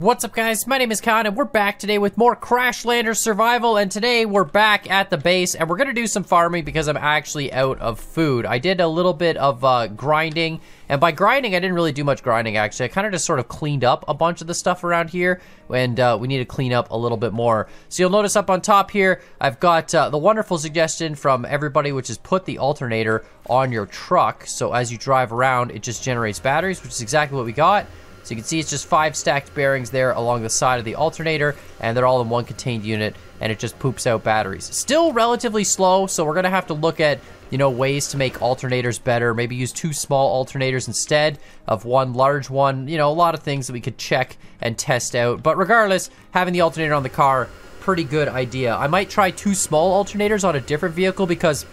What's up, guys? My name is Khan, and we're back today with more Crashlander survival, and today we're back at the base, and we're gonna do some farming because I'm actually out of food. I did a little bit of grinding, and by grinding, I didn't really do much grinding, actually. I kind of just sort of cleaned up a bunch of the stuff around here, and we need to clean up a little bit more. So you'll notice up on top here, I've got the wonderful suggestion from everybody, which is put the alternator on your truck, so as you drive around, it just generates batteries, which is exactly what we got. So you can see it's just 5 stacked bearings there along the side of the alternator, and they're all in one contained unit, and it just poops out batteries. Still relatively slow, so we're gonna have to look at, you know, ways to make alternators better. Maybe use 2 small alternators instead of 1 large one. You know, a lot of things that we could check and test out. But regardless, having the alternator on the car, pretty good idea. I might try 2 small alternators on a different vehicle because,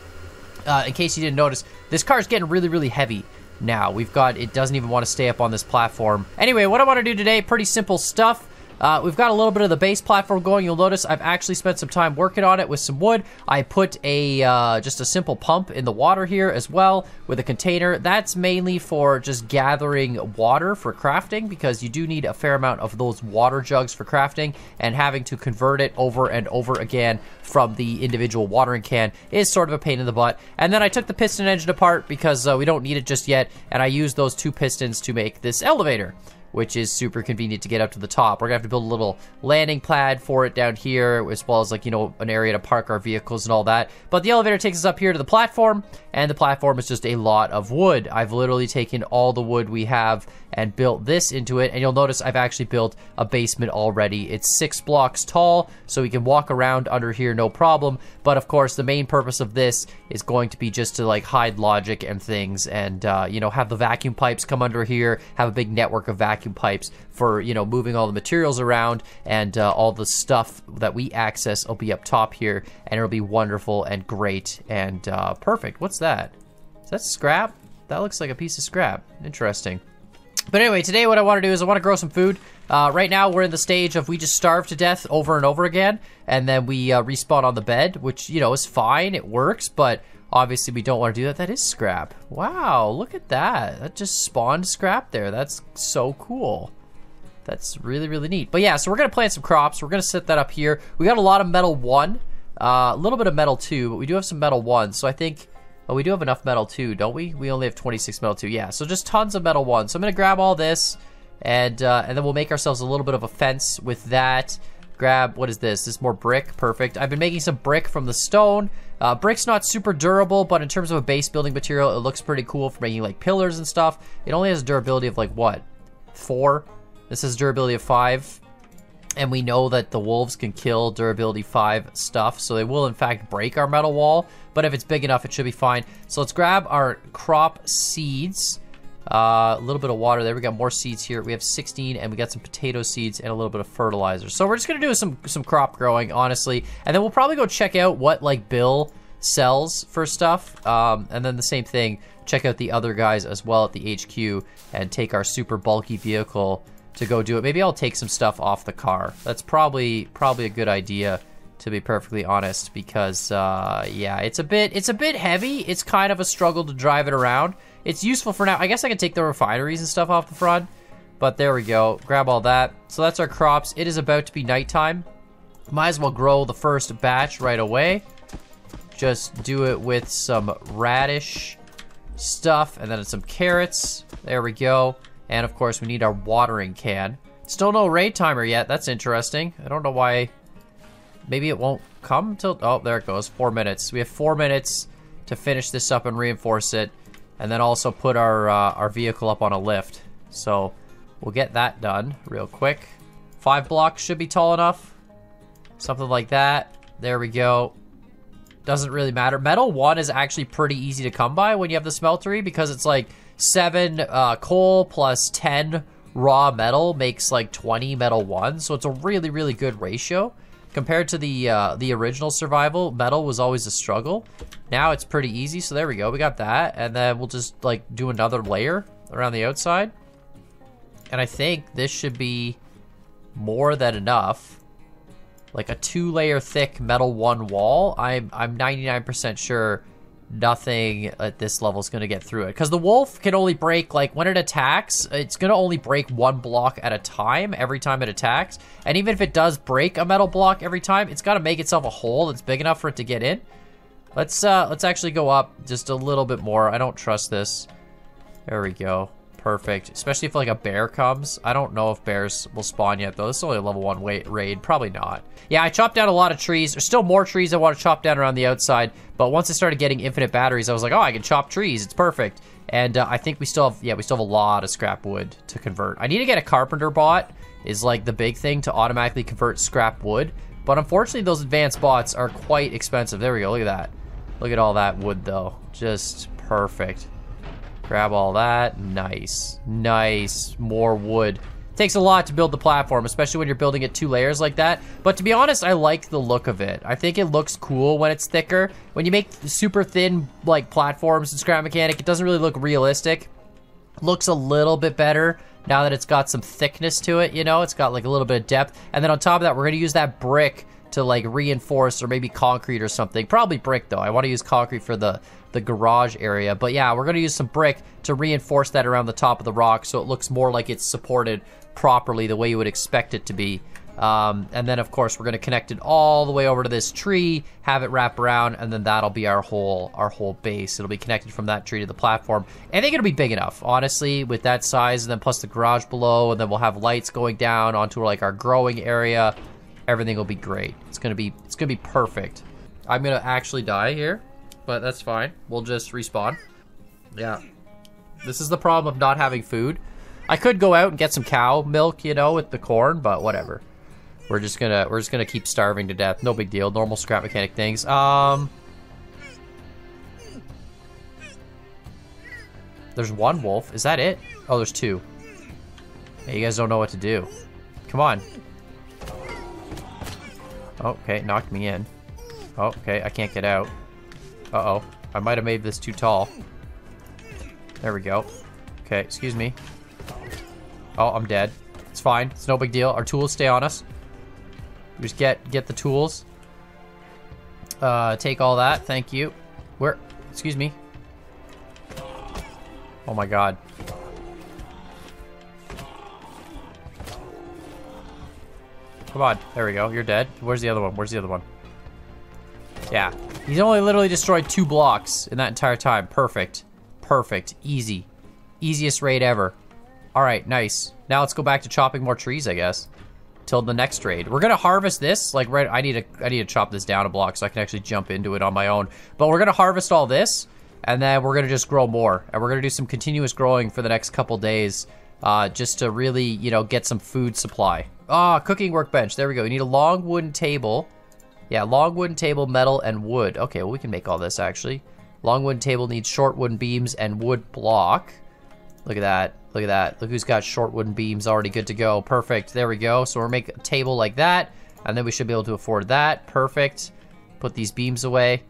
in case you didn't notice, this car is getting really, really heavy. Now, it doesn't even want to stay up on this platform. Anyway, what I want to do today, pretty simple stuff. We've got a little bit of the base platform going. You'll notice I've actually spent some time working on it with some wood. I put just a simple pump in the water here as well with a container. That's mainly for just gathering water for crafting, because you do need a fair amount of those water jugs for crafting, and having to convert it over and over again from the individual watering can is sort of a pain in the butt. And then I took the piston engine apart because we don't need it just yet, and I used those 2 pistons to make this elevator, which is super convenient to get up to the top. We're gonna have to build a little landing pad for it down here, as well as, like, you know, an area to park our vehicles and all that. But the elevator takes us up here to the platform, and the platform is just a lot of wood. I've literally taken all the wood we have and built this into it, and you'll notice I've actually built a basement already. It's 6 blocks tall, so we can walk around under here no problem. But of course, the main purpose of this is going to be just to, like, hide logic and things, and you know, have the vacuum pipes come under here, have a big network of vacuum pipes for, you know, moving all the materials around, and all the stuff that we access will be up top here, and it'll be wonderful and great and perfect. What's that? Is that scrap? That looks like a piece of scrap. Interesting. But anyway, today what I want to do is I want to grow some food. Right now we're in the stage of we just starve to death over and over again, and then we respawn on the bed, which, you know, is fine, it works, but obviously we don't want to do that. That is scrap. Wow, look at that. That just spawned scrap there. That's so cool. That's really, really neat. But yeah, so we're going to plant some crops. We're going to set that up here. We got a lot of metal 1, a little bit of metal 2, but we do have some metal 1, so I think... Oh, we do have enough metal 2, don't we? We only have 26 metal 2. Yeah, so just tons of metal 1. So I'm going to grab all this, and then we'll make ourselves a little bit of a fence with that. Grab, what is this? This is more brick. Perfect. I've been making some brick from the stone. Brick's not super durable, but in terms of a base building material, it looks pretty cool for making, like, pillars and stuff. It only has a durability of, like, what? 4? This has durability of 5. And we know that the wolves can kill durability 5 stuff, so they will in fact break our metal wall, but if it's big enough, it should be fine. So let's grab our crop seeds. A little bit of water there. We got more seeds here. We have 16, and we got some potato seeds and a little bit of fertilizer. So we're just gonna do some crop growing, honestly, and then we'll probably go check out what, like, Bill sells for stuff, and then the same thing, check out the other guys as well at the HQ, and take our super bulky vehicle to go do it. Maybe I'll take some stuff off the car. That's probably a good idea, to be perfectly honest, because yeah, it's a bit heavy. It's kind of a struggle to drive it around. It's useful for now. I guess I can take the refineries and stuff off the front, but there we go. Grab all that. So that's our crops. It is about to be nighttime. Might as well grow the first batch right away. Just do it with some radish stuff, and then some carrots. There we go. And of course, we need our watering can. Still no raid timer yet. That's interesting. I don't know why. Maybe it won't come till... Oh, there it goes. 4 minutes. We have 4 minutes to finish this up and reinforce it. And then also put our vehicle up on a lift. So we'll get that done real quick. 5 blocks should be tall enough. Something like that. There we go. Doesn't really matter. Metal 1 is actually pretty easy to come by when you have the smeltery, because it's like 7 coal plus 10 raw metal makes like 20 metal 1, so it's a really, really good ratio. Compared to the original survival, metal was always a struggle. Now it's pretty easy, so there we go. We got that, and then we'll just, like, do another layer around the outside. And I think this should be more than enough. Like a 2-layer thick metal 1 wall. I'm 99% sure nothing at this level is going to get through it. Because the wolf can only break, like, when it attacks, it's going to only break one block at a time every time it attacks. And even if it does break a metal block every time, it's got to make itself a hole that's big enough for it to get in. Let's actually go up just a little bit more. I don't trust this. There we go. Perfect. Especially if, like, a bear comes. I don't know if bears will spawn yet, though. This is only a level 1 raid. Probably not. Yeah, I chopped down a lot of trees. There's still more trees I want to chop down around the outside. But once I started getting infinite batteries, I was like, oh, I can chop trees. It's perfect. And I think we still have, yeah, we still have a lot of scrap wood to convert. I need to get a carpenter bot is, like, the big thing to automatically convert scrap wood. But unfortunately, those advanced bots are quite expensive. There we go. Look at that. Look at all that wood, though. Just perfect. Grab all that. Nice. Nice. More wood. Takes a lot to build the platform, especially when you're building it 2 layers like that. But to be honest, I like the look of it. I think it looks cool when it's thicker. When you make super thin, like, platforms in Scrap Mechanic, it doesn't really look realistic. Looks a little bit better now that it's got some thickness to it, you know? It's got, like, a little bit of depth. And then on top of that, we're going to use that brick to, like, reinforce, or maybe concrete or something. Probably brick, though. I want to use concrete for the garage area. But yeah, we're going to use some brick to reinforce that around the top of the rock so it looks more like it's supported properly the way you would expect it to be. And then, of course, we're going to connect it all the way over to this tree, have it wrap around, and then that'll be our whole base. It'll be connected from that tree to the platform. I think it'll be big enough, honestly, with that size, and then plus the garage below, and then we'll have lights going down onto, like, our growing area. Everything will be great. It's gonna be perfect. I'm gonna actually die here, but that's fine. We'll just respawn. Yeah. This is the problem of not having food. I could go out and get some cow milk, you know, with the corn, but whatever. We're just gonna keep starving to death. No big deal. Normal Scrap Mechanic things. There's one wolf. Is that it? Oh, there's 2. Hey, you guys don't know what to do. Come on. Okay, knocked me in. Oh, okay, I can't get out. Uh-oh. I might have made this too tall. There we go. Okay, excuse me. Oh, I'm dead. It's fine. It's no big deal. Our tools stay on us. We just get the tools. Take all that. Thank you. Where? Excuse me. Oh my god. Come on. There we go. You're dead. Where's the other one? Where's the other one? Yeah. He's only literally destroyed 2 blocks in that entire time. Perfect. Perfect. Easy. Easiest raid ever. Alright, nice. Now let's go back to chopping more trees, I guess. Till the next raid. We're gonna harvest this. Like, right, I need to chop this down a block so I can actually jump into it on my own. But we're gonna harvest all this, and then we're gonna just grow more. And we're gonna do some continuous growing for the next couple days. Just to really, you know, get some food supply. Cooking workbench. There we go. You need a long wooden table. Yeah, long wooden table, metal, and wood. Okay, well, we can make all this, actually. Long wooden table needs short wooden beams and wood block. Look at that. Look at that. Look who's got short wooden beams already good to go. Perfect. There we go. So we'll make a table like that, and then we should be able to afford that. Perfect. Put these beams away.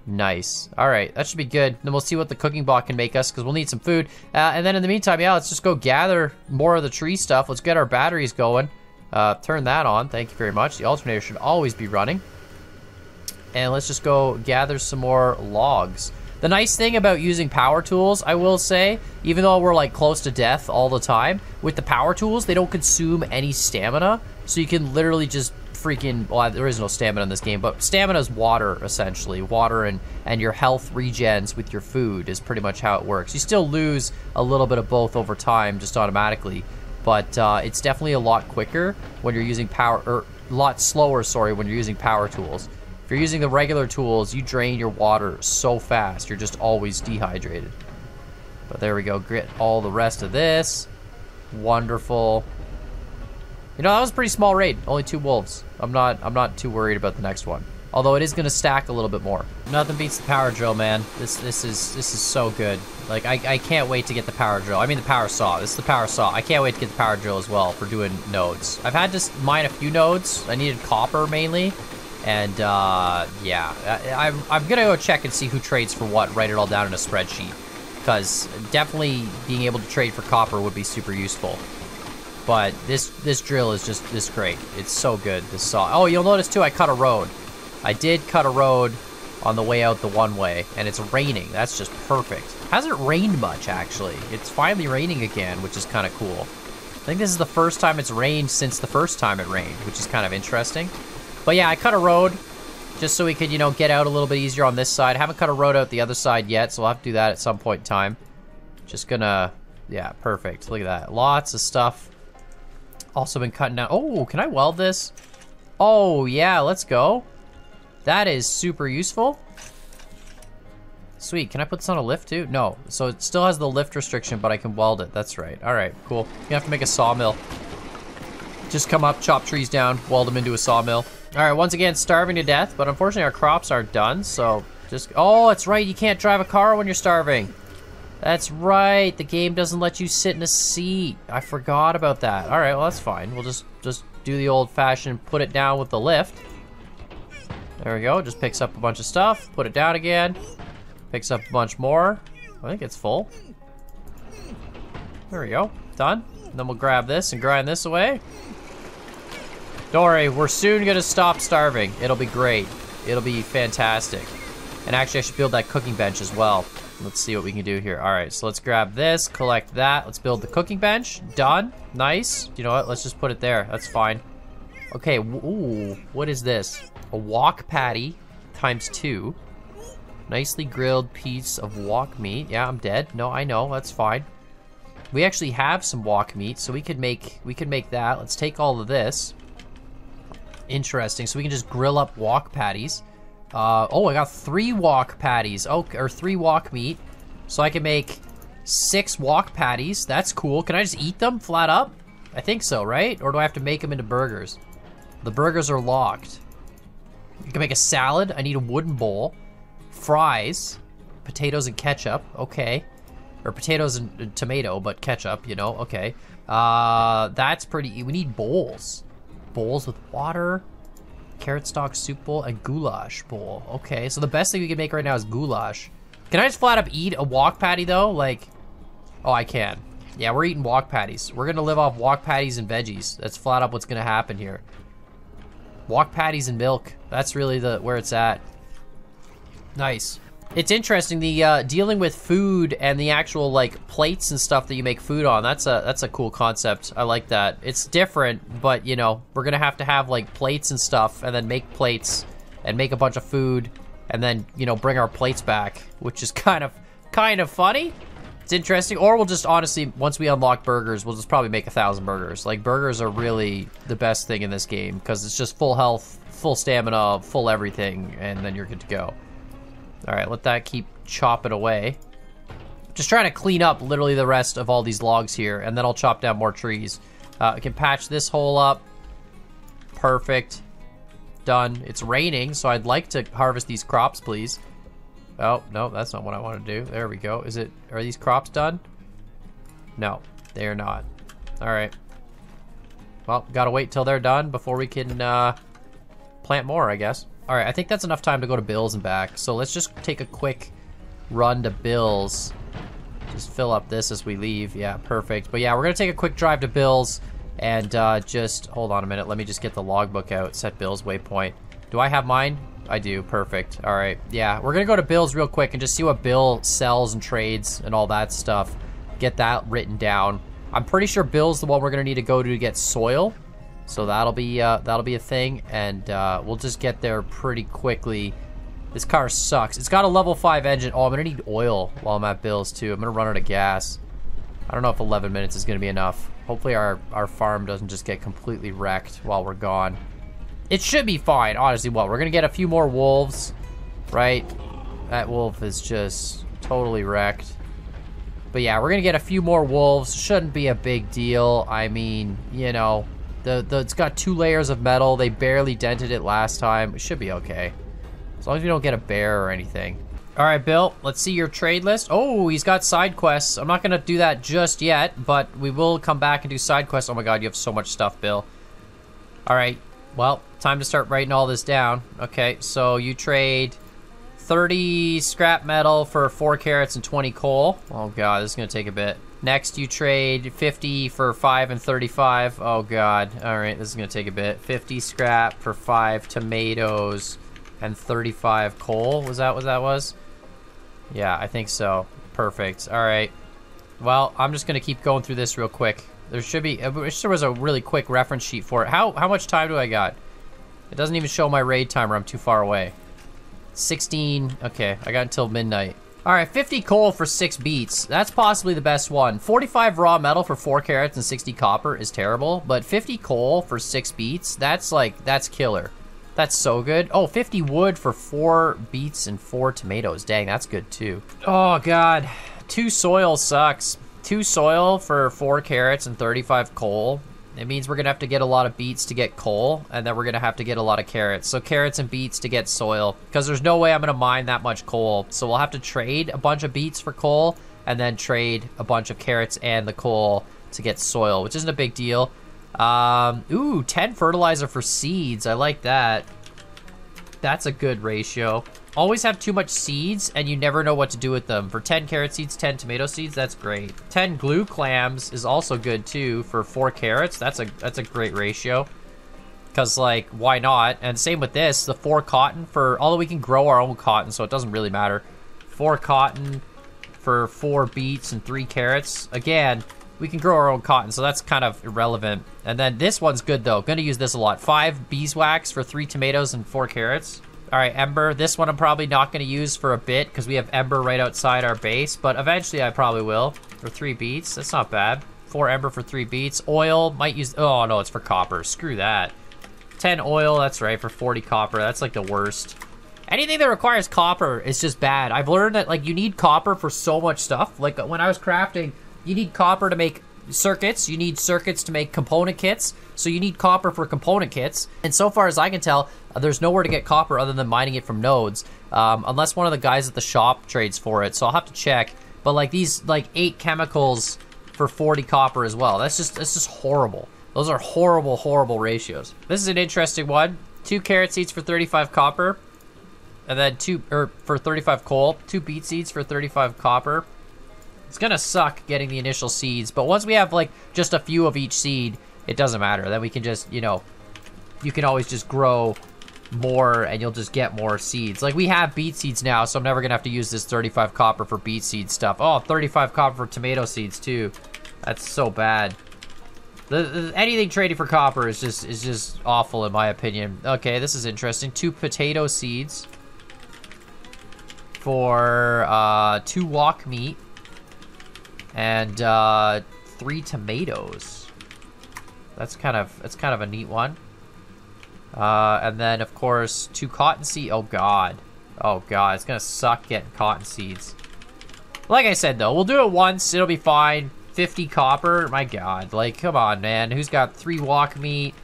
Nice. All right, that should be good. Then we'll see what the cooking bot can make us, because we'll need some food. And then in the meantime, yeah, let's just go gather more of the tree stuff. Let's get our batteries going. Turn that on. Thank you very much. The alternator should always be running. And let's just go gather some more logs. The nice thing about using power tools, I will say, even though we're like close to death all the time, with the power tools, they don't consume any stamina. So you can literally just freaking, well, there is no stamina in this game, but stamina is water, essentially. Water and your health regens with your food is pretty much how it works. You still lose a little bit of both over time, just automatically. But it's definitely a lot quicker when you're using power, or a lot slower, sorry, when you're using power tools. If you're using the regular tools, you drain your water so fast, you're just always dehydrated. But there we go, get all the rest of this. Wonderful. You know, that was a pretty small raid, only 2 wolves. I'm not too worried about the next one. Although it is gonna stack a little bit more. Nothing beats the power drill, man. This is so good. Like, I can't wait to get the power drill. I mean the power saw. This is the power saw. I can't wait to get the power drill as well for doing nodes. I've had to mine a few nodes. I needed copper mainly. And yeah, I'm gonna go check and see who trades for what, write it all down in a spreadsheet. Because definitely being able to trade for copper would be super useful. But this drill is just this great. It's so good, this saw. Oh, you'll notice too, I cut a road. I did cut a road on the way out the one way, and it's raining. That's just perfect. Hasn't rained much, actually. It's finally raining again, which is kind of cool. I think this is the first time it's rained since the first time it rained, which is kind of interesting. But yeah, I cut a road just so we could, you know, get out a little bit easier on this side. I haven't cut a road out the other side yet, so we'll have to do that at some point in time. Just gonna, yeah, perfect. Look at that. Lots of stuff. Also been cutting down. Oh, can I weld this? Oh, yeah, let's go. That is super useful. Sweet, can I put this on a lift too? No, so it still has the lift restriction, but I can weld it. That's right. All right, cool. You have to make a sawmill. Just come up, chop trees down, weld them into a sawmill. All right, once again, starving to death, but unfortunately our crops aren't done, so just... Oh, that's right, you can't drive a car when you're starving. That's right, the game doesn't let you sit in a seat. I forgot about that. All right, well, that's fine. We'll just do the old-fashioned put it down with the lift. There we go, just picks up a bunch of stuff, put it down again. Picks up a bunch more. I think it's full. There we go. Done. And then we'll grab this and grind this away. Don't worry, we're soon gonna stop starving. It'll be great. It'll be fantastic. And actually, I should build that cooking bench as well. Let's see what we can do here. All right, so let's grab this, collect that. Let's build the cooking bench. Done. Nice. You know what? Let's just put it there. That's fine. Okay, ooh, what is this? A wok patty ×2. Nicely grilled piece of wok meat. Yeah, I'm dead. No, I know. That's fine. We actually have some wok meat, so we could make that. Let's take all of this. Interesting. So we can just grill up wok patties. Oh, I got 3 wok patties. Oh, or 3 wok meat. So I can make 6 wok patties. That's cool. Can I just eat them flat up? I think so, right? Or do I have to make them into burgers? The burgers are locked. You can make a salad. I need a wooden bowl. Fries, potatoes and ketchup, okay. Or potatoes and tomato, but ketchup, you know, okay. That's pretty, we need bowls. Bowls with water, carrot stock soup bowl, and goulash bowl. Okay, so the best thing we can make right now is goulash. Can I just flat up eat a wok patty though? Like, oh, I can. Yeah, we're eating wok patties. We're gonna live off wok patties and veggies. That's flat up what's gonna happen here. Wok patties and milk, that's really where it's at. Nice. It's interesting, the dealing with food and the actual like plates and stuff that you make food on. That's a cool concept. I like that. It's different, but you know, we're gonna have to have like plates and stuff, and then make plates and make a bunch of food, and then you know bring our plates back, which is kind of funny. It's interesting. Or we'll just honestly, once we unlock burgers, we'll just probably make 1,000 burgers. Like burgers are really the best thing in this game because it's just full health, full stamina, full everything, and then you're good to go. All right, let that keep chopping away. Just trying to clean up literally the rest of all these logs here, and then I'll chop down more trees. I can patch this hole up. Perfect. Done. It's raining, so I'd like to harvest these crops, please. Oh, no, that's not what I want to do. There we go. Are these crops done? No, they are not. All right. Well, gotta wait till they're done before we can plant more, I guess. All right, I think that's enough time to go to Bill's and back. So let's just take a quick run to Bill's. Just fill up this as we leave. Yeah, perfect. But yeah, we're gonna take a quick drive to Bill's and just, hold on a minute. Let me just get the logbook out, set Bill's waypoint. Do I have mine? I do, perfect. All right, yeah, we're gonna go to Bill's real quick and just see what Bill sells and trades and all that stuff. Get that written down. I'm pretty sure Bill's the one we're gonna need to go to get soil. So that'll be a thing, and we'll just get there pretty quickly. This car sucks. It's got a level 5 engine. Oh, I'm gonna need oil while I'm at Bill's too. I'm gonna run out of gas. I don't know if 11 minutes is gonna be enough. Hopefully our farm doesn't just get completely wrecked while we're gone. It should be fine, honestly. Well, we're gonna get a few more wolves, right? That wolf is just totally wrecked. But yeah, we're gonna get a few more wolves. Shouldn't be a big deal. I mean, you know, it's got 2 layers of metal. They barely dented it last time. It should be okay. As long as we don't get a bear or anything. All right, Bill, let's see your trade list. Oh, he's got side quests. I'm not gonna do that just yet, but we will come back and do side quests. Oh my God, you have so much stuff, Bill. All right, well, time to start writing all this down. Okay, so you trade 30 scrap metal for 4 carrots and 20 coal. Oh God, this is gonna take a bit. Next, you trade 50 for 5 and 35. Oh God, all right, this is gonna take a bit. 50 scrap for 5 tomatoes. And 35 coal. Was that what that was? Yeah, I think so. Perfect. All right. Well, I'm just going to keep going through this real quick. There should be... I wish there was a really quick reference sheet for it. How much time do I got? It doesn't even show my raid timer. I'm too far away. 16. Okay, I got until midnight. All right, 50 coal for 6 beets. That's possibly the best one. 45 raw metal for 4 carrots and 60 copper is terrible, but 50 coal for 6 beets, that's killer. That's so good. Oh, 50 wood for 4 beets and 4 tomatoes. Dang, that's good too. Oh God, 2 soil sucks. 2 soil for 4 carrots and 35 coal. It means we're gonna have to get a lot of beets to get coal, and then we're gonna have to get a lot of carrots. So carrots and beets to get soil, because there's no way I'm gonna mine that much coal. So we'll have to trade a bunch of beets for coal, and then trade a bunch of carrots and the coal to get soil, which isn't a big deal. Ooh, 10 fertilizer for seeds. I like that. That's a good ratio. Always have too much seeds, and you never know what to do with them. For 10 carrot seeds, 10 tomato seeds, that's great. 10 glue clams is also good too for 4 carrots. That's a great ratio. Because, like, why not? And same with this, the 4 cotton for... Although we can grow our own cotton, so it doesn't really matter. 4 cotton for 4 beets and 3 carrots. Again, we can grow our own cotton, so that's kind of irrelevant. And then this one's good, though. Gonna use this a lot. 5 beeswax for 3 tomatoes and 4 carrots. All right, Ember. This one I'm probably not going to use for a bit because we have Ember right outside our base, but eventually I probably will. For 3 beets, that's not bad. 4 Ember for 3 beets. Oil, might use... Oh, no, it's for copper. Screw that. 10 oil, that's right, for 40 copper. That's like the worst. Anything that requires copper is just bad. I've learned that, like, you need copper for so much stuff. Like, when I was crafting, you need copper to make circuits. You need circuits to make component kits. So you need copper for component kits. And so far as I can tell, there's nowhere to get copper other than mining it from nodes. Unless one of the guys at the shop trades for it. So I'll have to check. But like these, like 8 chemicals for 40 copper as well. That's just horrible. Those are horrible, horrible ratios. This is an interesting one. 2 carrot seeds for 35 copper. And then for 35 coal. 2 beet seeds for 35 copper. It's gonna suck getting the initial seeds, but once we have like just a few of each seed, it doesn't matter. Then we can just, you know, you can always just grow more and you'll just get more seeds. Like we have beet seeds now, so I'm never gonna have to use this 35 copper for beet seed stuff. Oh, 35 copper for tomato seeds too. That's so bad. Anything traded for copper is just awful in my opinion. Okay, this is interesting. 2 potato seeds for 2 wok meat. And 3 tomatoes. That's kind of a neat one. And then of course 2 cotton seed. Oh god, it's gonna suck getting cotton seeds. Like I said though, we'll do it once. It'll be fine. 50 copper. My god, like come on, man. Who's got 3 wok meat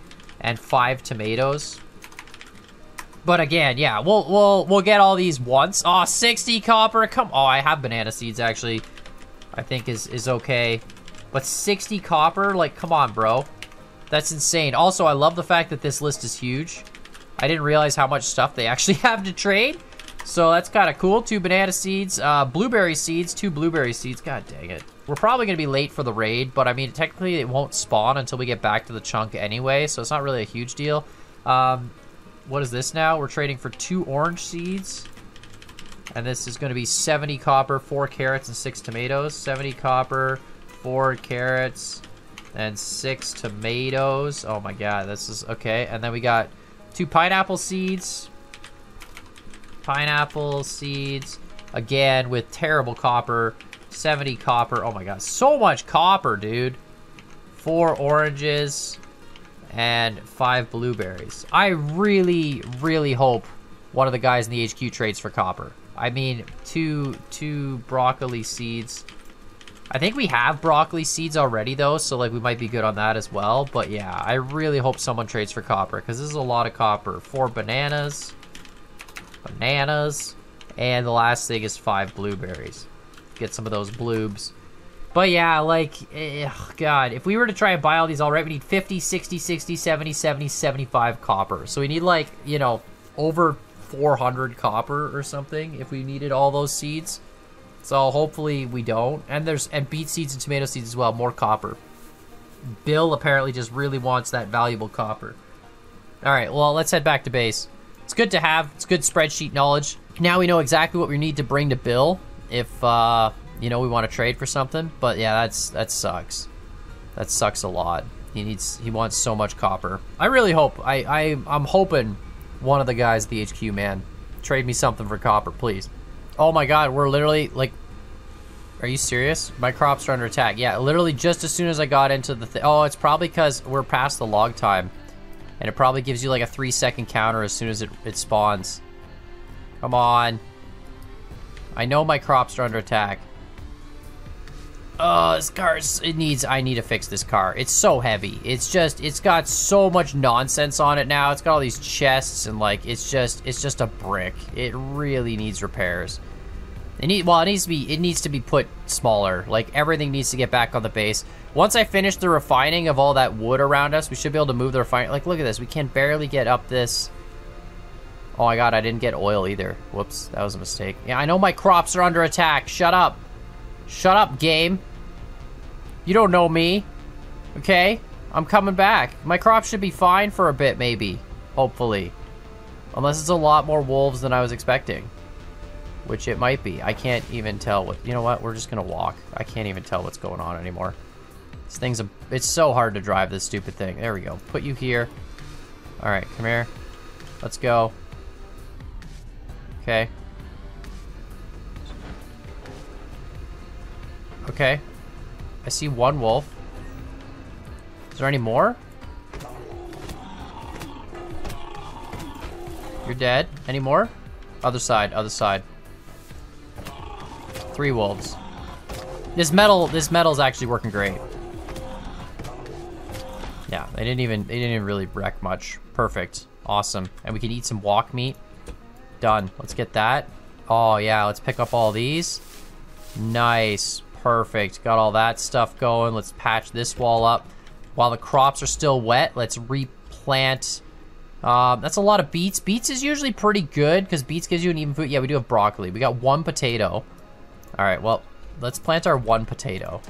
and 5 tomatoes? But again, yeah, we'll get all these once. Oh, 60 copper. Oh, I have banana seeds actually. I think is okay. But 60 copper? Like, come on, bro. That's insane. Also, I love the fact that this list is huge. I didn't realize how much stuff they actually have to trade. So that's kind of cool. 2 banana seeds, blueberry seeds, 2 blueberry seeds. God dang it. We're probably going to be late for the raid, but I mean, technically it won't spawn until we get back to the chunk anyway, so it's not really a huge deal. What is this now? We're trading for 2 orange seeds. And this is going to be 70 copper, 4 carrots, and 6 tomatoes. 70 copper, 4 carrots, and 6 tomatoes. Oh my god, this is okay. And then we got 2 pineapple seeds. Pineapple seeds. Again, with terrible copper. 70 copper. Oh my god, so much copper, dude. 4 oranges and 5 blueberries. I really, really hope one of the guys in the HQ trades for copper. I mean, two broccoli seeds. I think we have broccoli seeds already, though, so, like, we might be good on that as well. But, yeah, I really hope someone trades for copper, because this is a lot of copper. 4 bananas. And the last thing is 5 blueberries. Get some of those bloobs. But, yeah, like, God, if we were to try and buy all these already, we need 50, 60, 60, 70, 70, 75 copper. So we need, like, you know, over 400 copper or something if we needed all those seeds. So hopefully we don't. And there's beet seeds and tomato seeds as well, more copper. Bill apparently just really wants that valuable copper. All right, well, let's head back to base. It's good to have. It's good spreadsheet knowledge. Now we know exactly what we need to bring to Bill if, you know, we want to trade for something. But yeah, that sucks. That sucks a lot. He wants so much copper. I really hope, I'm hoping one of the guys at the HQ, man, trade me something for copper, please. Oh my god, we're literally, like, are you serious? My crops are under attack. Yeah, literally just as soon as I got into the thing. Oh, it's probably because we're past the log time. And it probably gives you like a 3-second counter as soon as it spawns. Come on. I know my crops are under attack. Oh, this car's, I need to fix this car. It's so heavy. It's got so much nonsense on it now. It's got all these chests and like, it's just a brick. It really needs repairs. It needs to be put smaller. Like, everything needs to get back on the base. Once I finish the refining of all that wood around us, we should be able to move the refining. Like, look at this. We can barely get up this. Oh my god, I didn't get oil either. Whoops, that was a mistake. Yeah, I know my crops are under attack. Shut up. Shut up, game. You don't know me. Okay? I'm coming back. My crops should be fine for a bit, maybe. Hopefully. Unless it's a lot more wolves than I was expecting. Which it might be. I can't even tell what... You know what? We're just gonna walk. I can't even tell what's going on anymore. This thing's it's so hard to drive this stupid thing. There we go. Put you here. Alright, come here. Let's go. Okay. Okay. I see one wolf. Is there any more? You're dead. Any more? Other side, other side. 3 wolves. This metal's actually working great. Yeah, they didn't even really wreck much. Perfect. Awesome. And we can eat some walk meat. Done. Let's get that. Oh yeah, let's pick up all these. Nice. Perfect. Got all that stuff going. Let's patch this wall up. While the crops are still wet, let's replant. That's a lot of beets. Beets is usually pretty good because beets gives you an even food. Yeah, we do have broccoli. We got 1 potato. All right, well, let's plant our 1 potato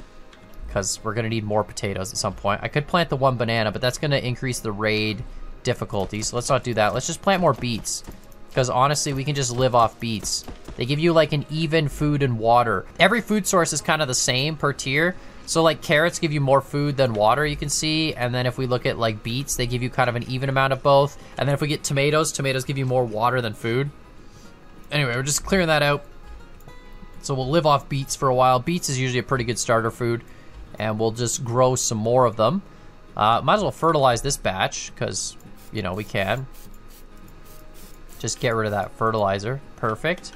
because we're gonna need more potatoes at some point. I could plant the 1 banana, but that's gonna increase the raid difficulty, so let's not do that. Let's just plant more beets because honestly, we can just live off beets. They give you like an even food and water. Every food source is kind of the same per tier. So like carrots give you more food than water, you can see. And then if we look at like beets, they give you kind of an even amount of both. And then if we get tomatoes, tomatoes give you more water than food. Anyway, we're just clearing that out. So we'll live off beets for a while. Beets is usually a pretty good starter food. And we'll just grow some more of them. Might as well fertilize this batch because, you know, we can. Just get rid of that fertilizer. Perfect.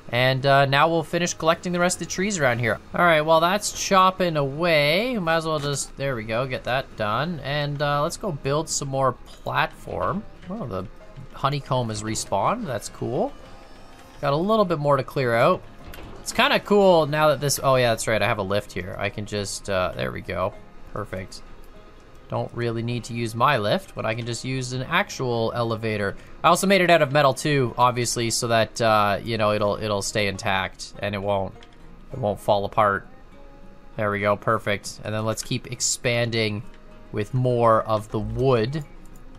And now we'll finish collecting the rest of the trees around here. All right, well, that's chopping away. Might as well just, there we go, get that done. And let's go build some more platform. Oh, the honeycomb is respawned. That's cool. Got a little bit more to clear out. It's kind of cool now that this, oh yeah, that's right, I have a lift here. I can just, there we go. Perfect. Don't really need to use my lift, but I can just use an actual elevator. I also made it out of metal too, obviously, so that you know, it'll stay intact and it won't fall apart. There we go, perfect. And then let's keep expanding with more of the wood.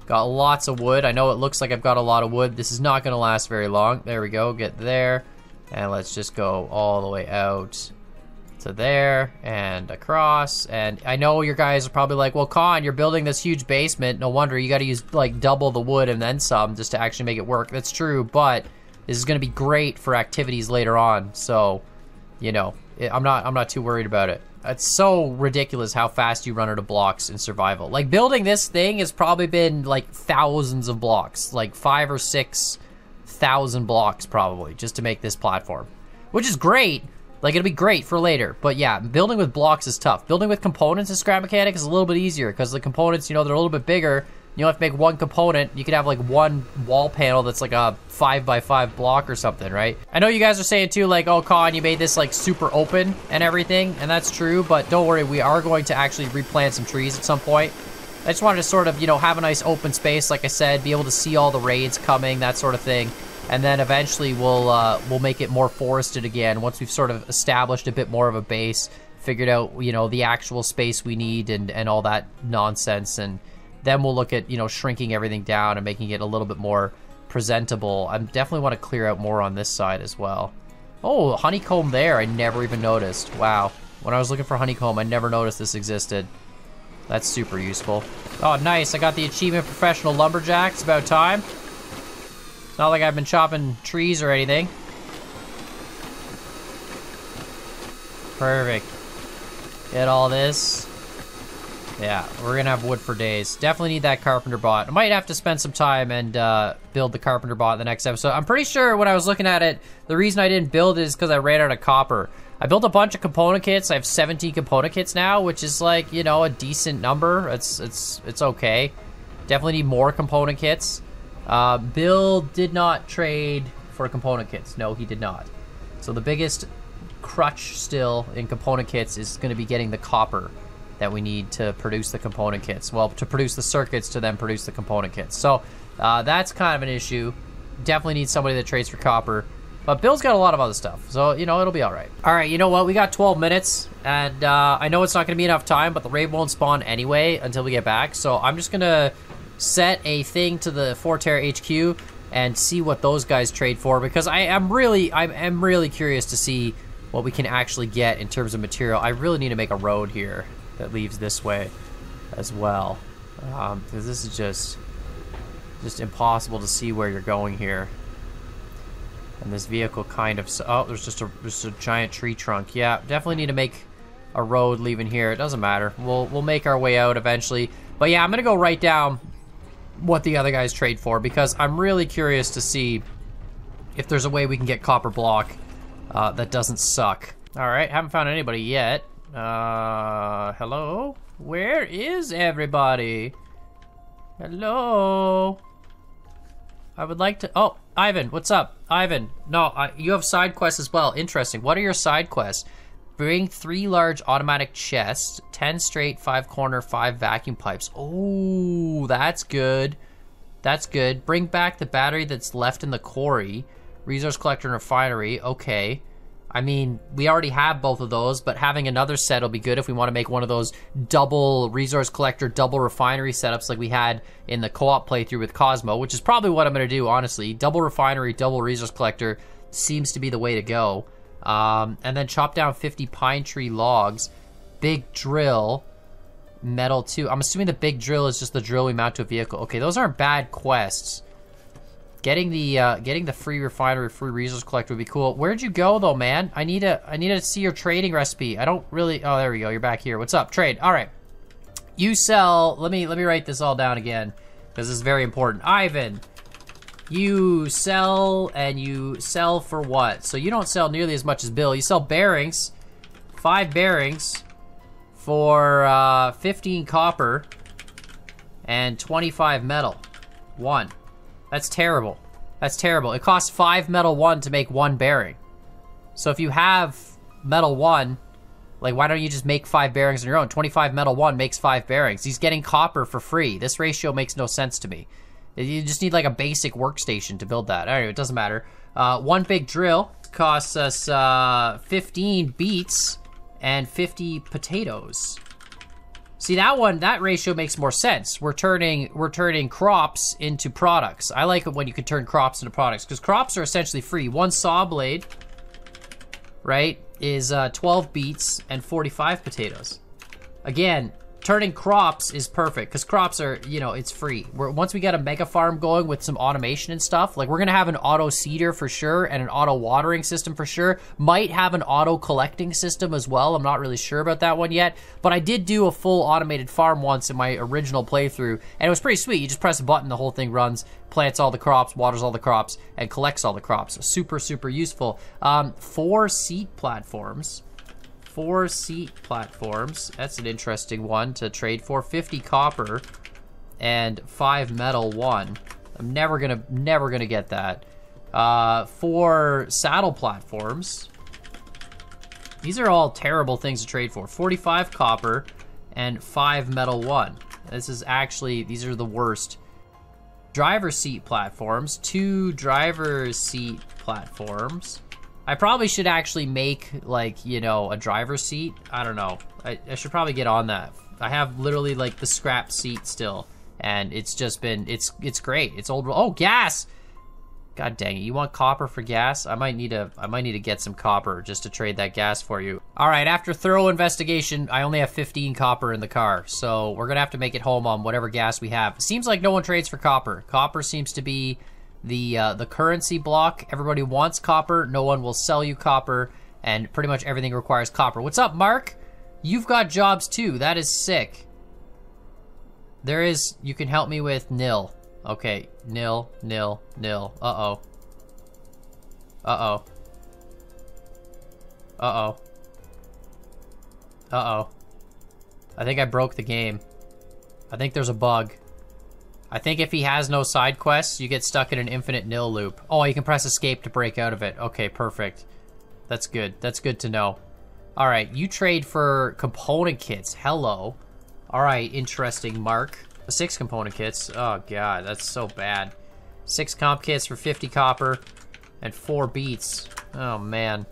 Got lots of wood. I know it looks like I've got a lot of wood. This is not gonna last very long. There we go, get there. And let's just go all the way out to there and across. And I know your guys are probably like, well, Con, you're building this huge basement. No wonder you got to use like double the wood and then some just to actually make it work. That's true, but this is going to be great for activities later on. So, you know, I'm not too worried about it. It's so ridiculous how fast you run out of blocks in survival. Like building this thing has probably been like thousands of blocks, like 5,000 or 6,000 blocks probably just to make this platform, which is great. Like, it'll be great for later. But yeah, building with blocks is tough. Building with components in scrap mechanic is a little bit easier because the components, you know, they're a little bit bigger. You don't have to make one component. You could have like one wall panel that's like a 5x5 block or something, right? I know you guys are saying too, like, oh, Con, you made this like super open and everything, and that's true, but don't worry, we are going to actually replant some trees at some point. I just wanted to sort of, you know, have a nice open space, like I said, be able to see all the raids coming, that sort of thing. And then eventually we'll make it more forested again once we've sort of established a bit more of a base, figured out, you know, the actual space we need and all that nonsense. And then we'll look at, you know, shrinking everything down and making it a little bit more presentable. I definitely want to clear out more on this side as well. Oh, honeycomb there. I never even noticed. Wow. When I was looking for honeycomb, I never noticed this existed. That's super useful. Oh, nice. I got the achievement Professional Lumberjack. It's about time. It's not like I've been chopping trees or anything. Perfect. Get all this. Yeah, we're gonna have wood for days. Definitely need that carpenter bot. I might have to spend some time and build the carpenter bot in the next episode. I'm pretty sure when I was looking at it, the reason I didn't build it is because I ran out of copper. I built a bunch of component kits. I have 17 component kits now, which is like, you know, a decent number. It's okay. Definitely need more component kits. Bill did not trade for component kits. No, he did not. So the biggest crutch still in component kits is going to be getting the copper that we need to produce the component kits. Well, to produce the circuits to then produce the component kits. So that's kind of an issue. Definitely need somebody that trades for copper. But Bill's got a lot of other stuff, so, you know, it'll be all right. All right, you know what? We got 12 minutes, and I know it's not going to be enough time, but the raid won't spawn anyway until we get back. So I'm just going to set a thing to the TerranTerr HQ and see what those guys trade for, because I'm really curious to see what we can actually get in terms of material. I really need to make a road here that leads this way as well, because this is just impossible to see where you're going here. And this vehicle kind of, oh, there's just a giant tree trunk. Yeah, definitely need to make a road leaving here. It doesn't matter. We'll make our way out eventually. But yeah, I'm gonna go write down what the other guys trade for, because I'm really curious to see if there's a way we can get copper block that doesn't suck. All right, haven't found anybody yet. Hello? Where is everybody? Hello? I would like to, oh, Ivan, what's up? Ivan, no, you have side quests as well. Interesting. What are your side quests? Bring 3 large automatic chests, 10 straight, 5 corner, 5 vacuum pipes. Oh, that's good. That's good. Bring back the battery that's left in the quarry. Resource collector and refinery. Okay. I mean, we already have both of those, but having another set will be good if we want to make one of those double resource collector, double refinery setups like we had in the co-op playthrough with Cosmo, which is probably what I'm going to do, honestly. Double refinery, double resource collector seems to be the way to go. And then chop down 50 pine tree logs. Big drill, metal too. I'm assuming the big drill is just the drill we mount to a vehicle. Okay, those aren't bad quests. Getting the free refinery, free resource collector would be cool. Where'd you go though, man? I need to see your trading recipe. I don't really. Oh, there we go. You're back here. What's up? Trade. All right. You sell. Let me write this all down again, because this is very important. Ivan, you sell, and you sell for what? So you don't sell nearly as much as Bill. You sell bearings, 5 bearings for 15 copper and 25 metal. 1. That's terrible. That's terrible. It costs 5 metal 1 to make 1 bearing. So if you have metal 1, like, why don't you just make 5 bearings on your own? 25 metal 1 makes 5 bearings. He's getting copper for free. This ratio makes no sense to me. You just need like a basic workstation to build that. Anyway, it doesn't matter. 1 big drill costs us 15 beets and 50 potatoes. See, that ratio makes more sense. We're turning crops into products. I like it when you can turn crops into products, because crops are essentially free. 1 saw blade, right, is 12 beets and 45 potatoes. Again, turning crops is perfect, because crops are, you know, it's free. Once we get a mega farm going with some automation and stuff, like, we're gonna have an auto seeder for sure, and an auto watering system for sure. Might have an auto collecting system as well. I'm not really sure about that one yet, but I did do a full automated farm once in my original playthrough, and it was pretty sweet. You just press a button, the whole thing runs, plants all the crops, waters all the crops, and collects all the crops. Super, super useful. 4 seat platforms. 4 seat platforms. That's an interesting one to trade for. 50 copper and 5 metal 1. I'm never gonna get that. 4 saddle platforms. These are all terrible things to trade for. 45 copper and 5 metal 1. This is actually, these are the worst. Driver seat platforms. 2 driver seat platforms. I probably should actually make, like, you know, a driver's seat. I don't know. I should probably get on that. I have literally, like, the scrap seat still, and it's just been, it's great. It's old. Oh, gas! God dang it, you want copper for gas? I might need to get some copper just to trade that gas for you. All right, after thorough investigation, I only have 15 copper in the car, so we're gonna have to make it home on whatever gas we have. Seems like no one trades for copper. Copper seems to be the currency block. Everybody wants copper, no one will sell you copper, and pretty much everything requires copper. What's up, Mark? You've got jobs too, that is sick. You can help me with nil. Okay, nil. Uh-oh. Uh-oh. Uh-oh. Uh-oh. I think I broke the game. I think there's a bug. I think if he has no side quests, you get stuck in an infinite nil loop. Oh, you can press escape to break out of it. Okay, perfect. That's good. That's good to know. Alright, you trade for component kits. Hello. Alright, interesting, Mark. 6 component kits. Oh god, that's so bad. 6 comp kits for 50 copper and 4 beats. Oh man.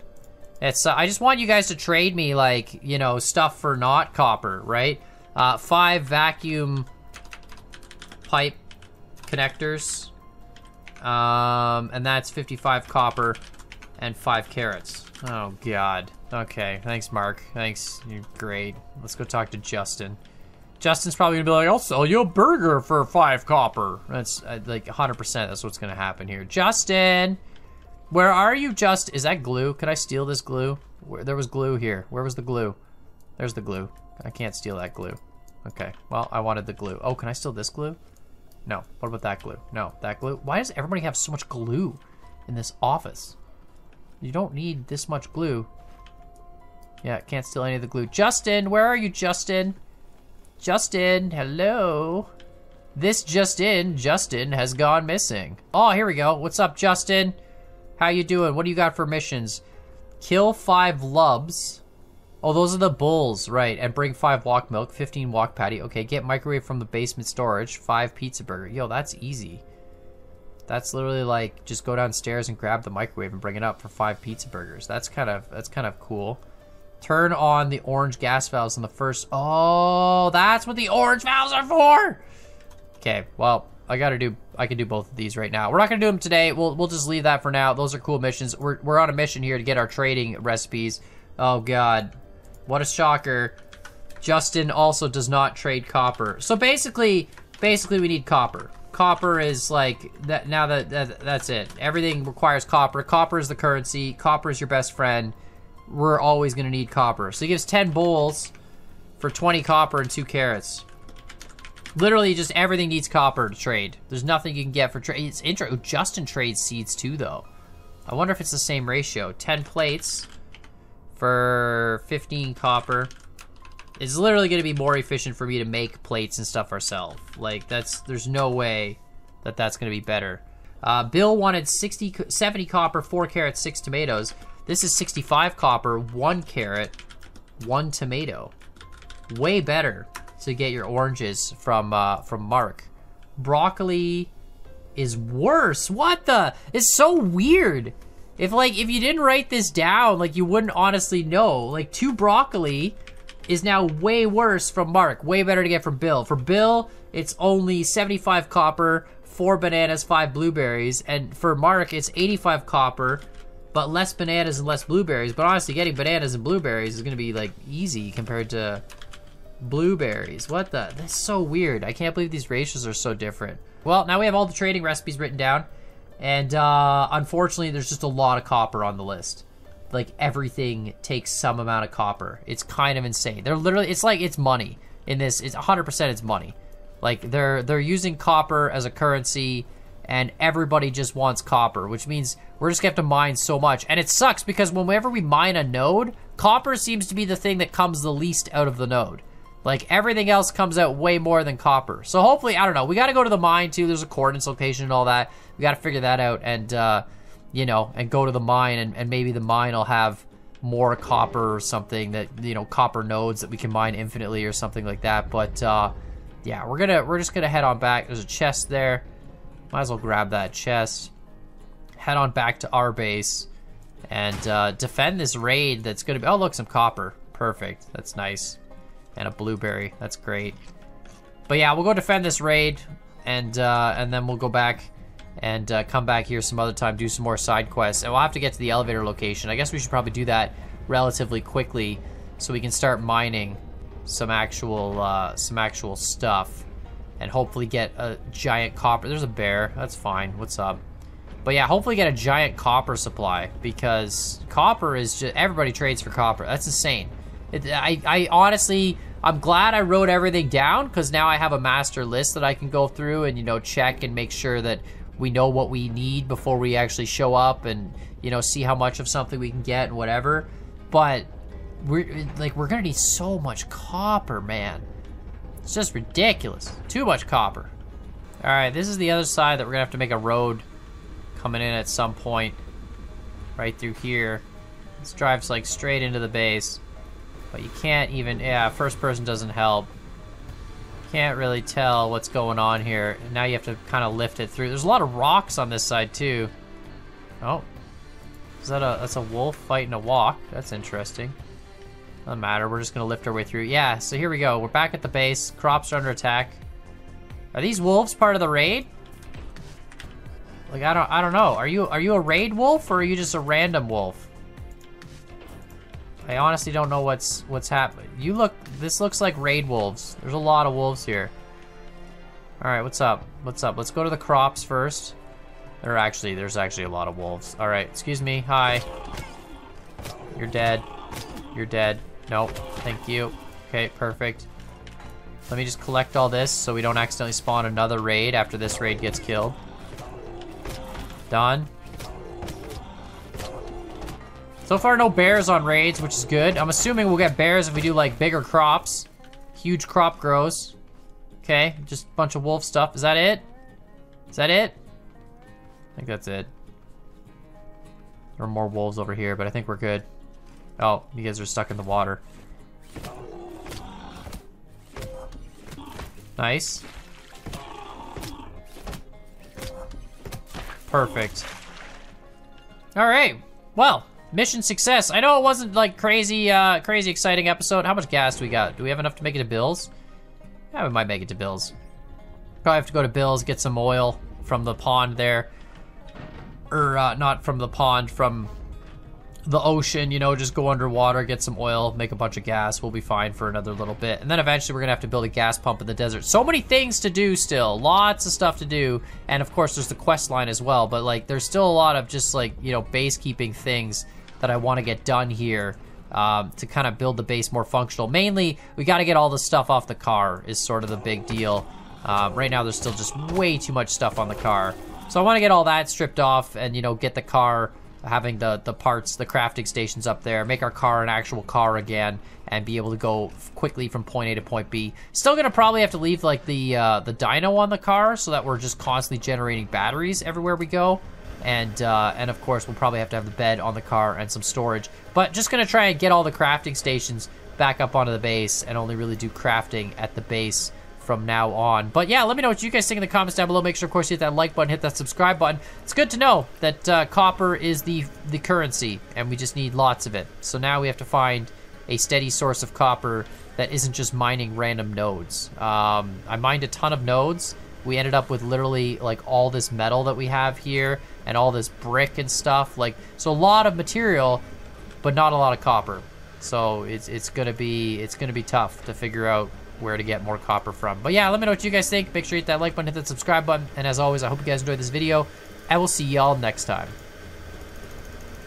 It's I just want you guys to trade me, like, you know, stuff for not copper, right? 5 vacuum pipe connectors. And that's 55 copper and 5 carrots. Oh god. Okay, thanks Mark. Thanks, you're great. Let's go talk to Justin. Justin's probably gonna be like, I'll sell you a burger for 5 copper. That's like 100% that's what's gonna happen here. Justin! Where are you, Justin? Is that glue? Could I steal this glue? There was glue here. Where was the glue? There's the glue. I can't steal that glue. Okay, well, I wanted the glue. Oh, can I steal this glue? No. What about that glue? No, that glue? Why does everybody have so much glue in this office? You don't need this much glue. Yeah, can't steal any of the glue. Justin, where are you, Justin? Justin, hello? This Justin has gone missing. Oh, here we go. What's up, Justin? How you doing? What do you got for missions? Kill 5 lubs. Oh, those are the bulls, right. And bring 5 walk milk, 15 walk patty. Okay, get microwave from the basement storage, 5 pizza burger. Yo, that's easy. That's literally like, just go downstairs and grab the microwave and bring it up for 5 pizza burgers. That's kind of cool. Turn on the orange gas valves on the first. Oh, that's what the orange valves are for. Okay, well, I can do both of these right now. We're not gonna do them today. We'll just leave that for now. Those are cool missions. We're on a mission here to get our trading recipes. Oh god, what a shocker. Justin also does not trade copper. So basically we need copper. Copper is like that. Now that's it. Everything requires copper. Copper is the currency. Copper is your best friend. We're always gonna need copper. So he gives 10 bowls for 20 copper and 2 carrots. Literally just everything needs copper to trade. There's nothing you can get for trade. It's interesting. Justin trades seeds too though. I wonder if it's the same ratio. 10 plates for 15 copper. It's literally gonna be more efficient for me to make plates and stuff ourselves. Like there's no way that that's gonna be better. Bill wanted 70 copper, 4 carrots, 6 tomatoes. This is 65 copper, 1 carrot, 1 tomato. Way better to get your oranges from Mark. Broccoli is worse. What the? It's so weird. If you didn't write this down, like you wouldn't honestly know. Like 2 broccoli is now way worse from Mark. Way better to get from Bill. For Bill, it's only 75 copper, 4 bananas, 5 blueberries. And for Mark, it's 85 copper, but less bananas and less blueberries. But honestly, getting bananas and blueberries is gonna be like easy compared to blueberries. What the? That's so weird. I can't believe these ratios are so different. Well, now we have all the trading recipes written down. And unfortunately, there's just a lot of copper on the list. Like everything takes some amount of copper. It's kind of insane. They're literally, it's like it's money in this. It's 100% it's money. Like they're using copper as a currency, and everybody just wants copper, which means we're just gonna have to mine so much. And it sucks because whenever we mine a node, copper seems to be the thing that comes the least out of the node. Like everything else comes out way more than copper. So hopefully, I don't know, we gotta go to the mine too. There's a coordinates location and all that. We gotta figure that out and you know, and go to the mine, and maybe the mine will have more copper or something that, you know, copper nodes that we can mine infinitely or something like that. But yeah, we're just gonna head on back. There's a chest there. Might as well grab that chest. Head on back to our base and defend this raid that's gonna be, oh look, some copper. Perfect, that's nice. And a blueberry, that's great. But yeah, we'll go defend this raid and then we'll go back and come back here some other time, do some more side quests. And we'll have to get to the elevator location. I guess we should probably do that relatively quickly so we can start mining some actual stuff and hopefully get a giant copper. There's a bear. That's fine. What's up? But yeah, hopefully get a giant copper supply, because copper is just, everybody trades for copper. That's insane. I honestly, I'm glad I wrote everything down, because now I have a master list that I can go through and, you know, check and make sure that we know what we need before we actually show up, and, you know, see how much of something we can get and whatever. But we're gonna need so much copper, man. It's just ridiculous. Too much copper. All right, this is the other side that we're gonna have to make a road coming in at some point. Right through here. This drives like straight into the base. But you can't even, yeah, first person doesn't help. Can't really tell what's going on here. And now you have to kind of lift it through. There's a lot of rocks on this side too. Oh. That's a wolf fighting a walk. That's interesting. Doesn't matter, we're just gonna lift our way through. Yeah, so here we go. We're back at the base. Crops are under attack. Are these wolves part of the raid? Like, I don't know. Are you a raid wolf, or are you just a random wolf? I honestly don't know what's happening. This looks like raid wolves. There's a lot of wolves here. All right, what's up? What's up? Let's go to the crops first. There's actually a lot of wolves. All right, excuse me. Hi. You're dead. You're dead. Nope. Thank you. Okay, perfect. Let me just collect all this so we don't accidentally spawn another raid after this raid gets killed. Done. So far, no bears on raids, which is good. I'm assuming we'll get bears if we do, like, bigger crops. Huge crop grows. Okay, just a bunch of wolf stuff. Is that it? Is that it? I think that's it. There are more wolves over here, but I think we're good. Oh, you guys are stuck in the water. Nice. Perfect. All right. Well, mission success. I know it wasn't like crazy exciting episode. How much gas do we got? Do we have enough to make it to Bill's? Yeah, we might make it to Bill's. Probably have to go to Bill's, get some oil from the pond there. Or not from the pond, from the ocean, you know, just go underwater, get some oil, make a bunch of gas. We'll be fine for another little bit. And then eventually we're gonna have to build a gas pump in the desert. So many things to do still, lots of stuff to do. And of course there's the quest line as well, but like there's still a lot of just like, you know, base keeping things that I wanna get done here to kind of build the base more functional. Mainly, we gotta get all the stuff off the car is sort of the big deal. Right now there's still just way too much stuff on the car. So I wanna get all that stripped off and, you know, get the car having the parts, the crafting stations up there, make our car an actual car again, and be able to go quickly from point A to point B. Still gonna probably have to leave like the dyno on the car so that we're just constantly generating batteries everywhere we go. And of course we'll probably have to have the bed on the car and some storage. But just gonna try and get all the crafting stations back up onto the base and only really do crafting at the base from now on. But yeah, let me know what you guys think in the comments down below. Make sure, of course, you hit that like button, hit that subscribe button. It's good to know that copper is the currency, and we just need lots of it. So now we have to find a steady source of copper that isn't just mining random nodes. I mined a ton of nodes. We ended up with literally like all this metal that we have here and all this brick and stuff. Like, so a lot of material, but not a lot of copper. So it's gonna be tough to figure out where to get more copper from. But yeah, let me know what you guys think. Make sure you hit that like button, hit that subscribe button. And as always, I hope you guys enjoyed this video. I will see y'all next time.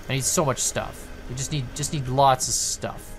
I need so much stuff. We just need lots of stuff.